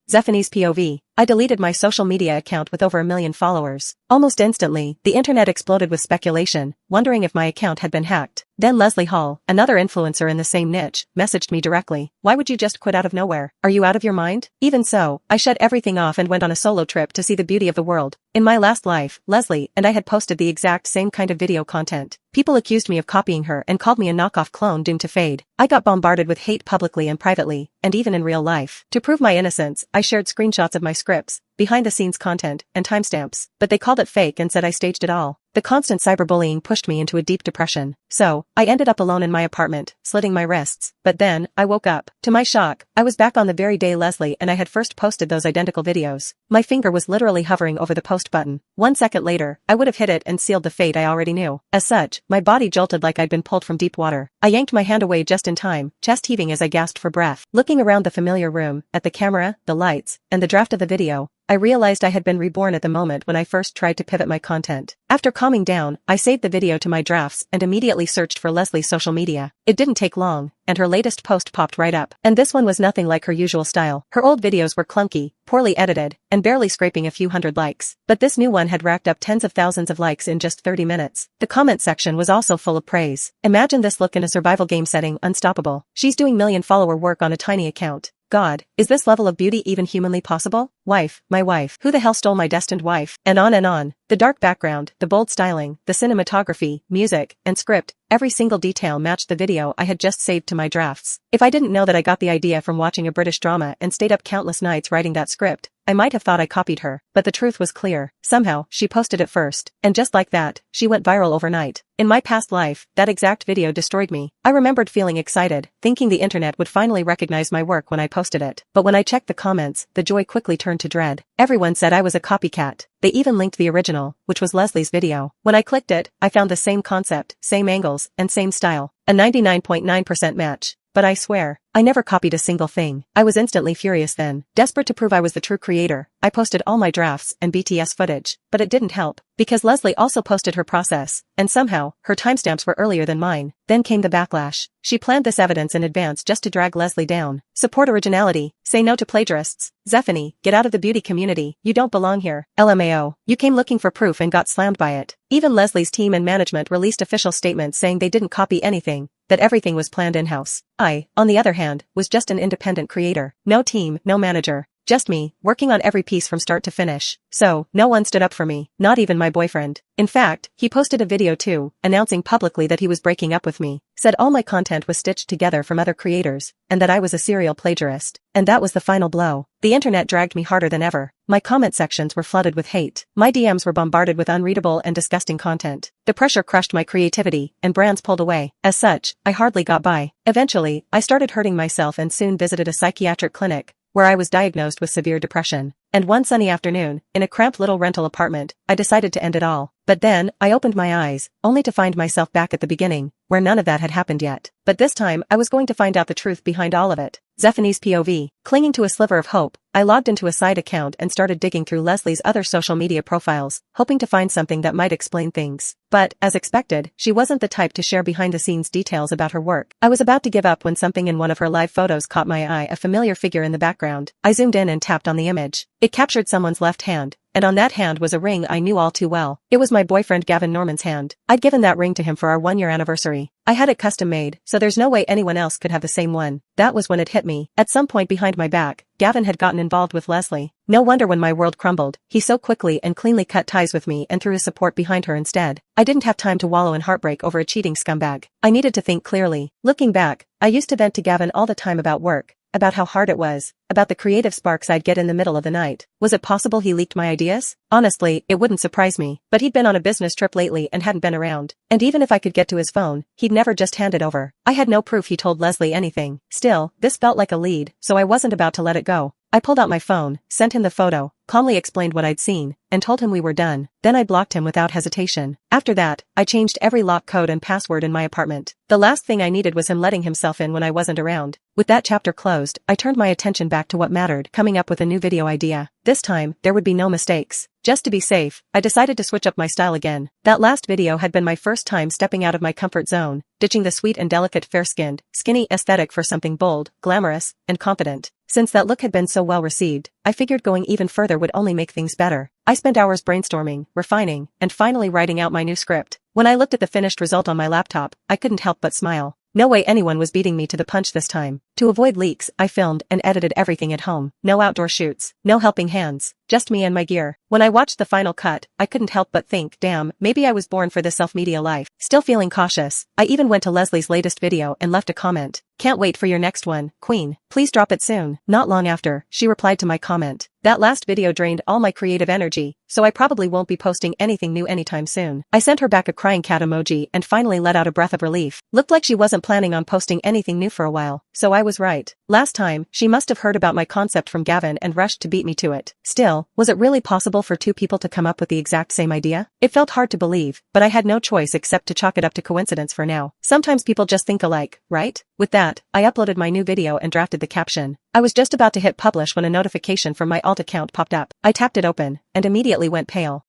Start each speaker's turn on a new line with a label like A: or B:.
A: Zephanie's POV. I deleted my social media account with over 1 million followers. Almost instantly, the internet exploded with speculation, wondering if my account had been hacked. Then Leslie Hall, another influencer in the same niche, messaged me directly. Why would you just quit out of nowhere? Are you out of your mind? Even so, I shut everything off and went on a solo trip to see the beauty of the world. In my last life, Leslie and I had posted the exact same kind of video content. People accused me of copying her and called me a knockoff clone doomed to fade. I got bombarded with hate publicly and privately, and even in real life. To prove my innocence, I shared screenshots of my scripts, behind-the-scenes content, and timestamps, but they called it fake and said I staged it all. The constant cyberbullying pushed me into a deep depression. So, I ended up alone in my apartment, slitting my wrists. But then, I woke up. To my shock, I was back on the very day Leslie and I had first posted those identical videos. My finger was literally hovering over the post button. 1 second later, I would have hit it and sealed the fate I already knew. As such, my body jolted like I'd been pulled from deep water. I yanked my hand away just in time, chest heaving as I gasped for breath. Looking around the familiar room, at the camera, the lights, and the draft of the video, I realized I had been reborn at the moment when I first tried to pivot my content. After calming down, I saved the video to my drafts and immediately searched for Leslie's social media. It didn't take long, and her latest post popped right up. And this one was nothing like her usual style. Her old videos were clunky, poorly edited, and barely scraping a few hundred likes. But this new one had racked up tens of thousands of likes in just 30 minutes. The comment section was also full of praise. Imagine this look in a survival game setting, unstoppable. She's doing million-follower work on a tiny account. God, is this level of beauty even humanly possible? Wife, my wife, who the hell stole my destined wife? And on and on. The dark background, the bold styling, the cinematography, music, and script, every single detail matched the video I had just saved to my drafts. If I didn't know that I got the idea from watching a British drama and stayed up countless nights writing that script, I might have thought I copied her. But the truth was clear. Somehow, she posted it first. And just like that, she went viral overnight. In my past life, that exact video destroyed me. I remembered feeling excited, thinking the internet would finally recognize my work when I posted it. But when I checked the comments, the joy quickly turned to dread. Everyone said I was a copycat. They even linked the original, which was Leslie's video. When I clicked it, I found the same concept, same angles, and same style. A 99.9% match. But I swear, I never copied a single thing. I was instantly furious then. Desperate to prove I was the true creator, I posted all my drafts and BTS footage. But it didn't help, because Leslie also posted her process, and somehow, her timestamps were earlier than mine. Then came the backlash. She planned this evidence in advance just to drag Leslie down. Support originality. Say no to plagiarists. Zephanie, get out of the beauty community. You don't belong here. LMAO. You came looking for proof and got slammed by it. Even Leslie's team and management released official statements saying they didn't copy anything, that everything was planned in-house. I, on the other hand, was just an independent creator. No team, no manager. Just me, working on every piece from start to finish. So, no one stood up for me, not even my boyfriend. In fact, he posted a video too, announcing publicly that he was breaking up with me, said all my content was stitched together from other creators, and that I was a serial plagiarist. And that was the final blow. The internet dragged me harder than ever. My comment sections were flooded with hate. My DMs were bombarded with unreadable and disgusting content. The pressure crushed my creativity, and brands pulled away. As such, I hardly got by. Eventually, I started hurting myself and soon visited a psychiatric clinic, where I was diagnosed with severe depression. And one sunny afternoon, in a cramped little rental apartment, I decided to end it all. But then, I opened my eyes, only to find myself back at the beginning, where none of that had happened yet. But this time, I was going to find out the truth behind all of it. Zephanie's POV. Clinging to a sliver of hope, I logged into a side account and started digging through Leslie's other social media profiles, hoping to find something that might explain things. But, as expected, she wasn't the type to share behind-the-scenes details about her work. I was about to give up when something in one of her live photos caught my eye, a familiar figure in the background. I zoomed in and tapped on the image. It captured someone's left hand, and on that hand was a ring I knew all too well. It was my boyfriend Gavin Norman's hand. I'd given that ring to him for our 1-year anniversary. I had it custom made, so there's no way anyone else could have the same one. That was when it hit me. At some point behind my back, Gavin had gotten involved with Leslie. No wonder when my world crumbled, he so quickly and cleanly cut ties with me and threw his support behind her instead. I didn't have time to wallow in heartbreak over a cheating scumbag. I needed to think clearly. Looking back, I used to vent to Gavin all the time about work, about how hard it was, about the creative sparks I'd get in the middle of the night. Was it possible he leaked my ideas? Honestly, it wouldn't surprise me, but he'd been on a business trip lately and hadn't been around. And even if I could get to his phone, he'd never just hand it over. I had no proof he told Leslie anything. Still, this felt like a lead, so I wasn't about to let it go. I pulled out my phone, sent him the photo, calmly explained what I'd seen, and told him we were done. Then I blocked him without hesitation. After that, I changed every lock code and password in my apartment. The last thing I needed was him letting himself in when I wasn't around. With that chapter closed, I turned my attention back to what mattered, coming up with a new video idea. This time, there would be no mistakes. Just to be safe, I decided to switch up my style again. That last video had been my first time stepping out of my comfort zone, ditching the sweet and delicate fair-skinned, skinny aesthetic for something bold, glamorous, and confident. Since that look had been so well received, I figured going even further would only make things better. I spent hours brainstorming, refining, and finally writing out my new script. When I looked at the finished result on my laptop, I couldn't help but smile. No way anyone was beating me to the punch this time. To avoid leaks, I filmed and edited everything at home. No outdoor shoots, no helping hands, just me and my gear. When I watched the final cut, I couldn't help but think, damn, maybe I was born for this self-media life. Still feeling cautious, I even went to Leslie's latest video and left a comment. Can't wait for your next one, Queen. Please drop it soon. Not long after, she replied to my comment. That last video drained all my creative energy, so I probably won't be posting anything new anytime soon. I sent her back a crying cat emoji and finally let out a breath of relief. Looked like she wasn't planning on posting anything new for a while, so I was right. Last time, she must have heard about my concept from Gavin and rushed to beat me to it. Still, was it really possible for two people to come up with the exact same idea? It felt hard to believe, but I had no choice except to chalk it up to coincidence for now. Sometimes people just think alike, right? With that, I uploaded my new video and drafted the caption. I was just about to hit publish when a notification from my alt account popped up. I tapped it open, and immediately went pale.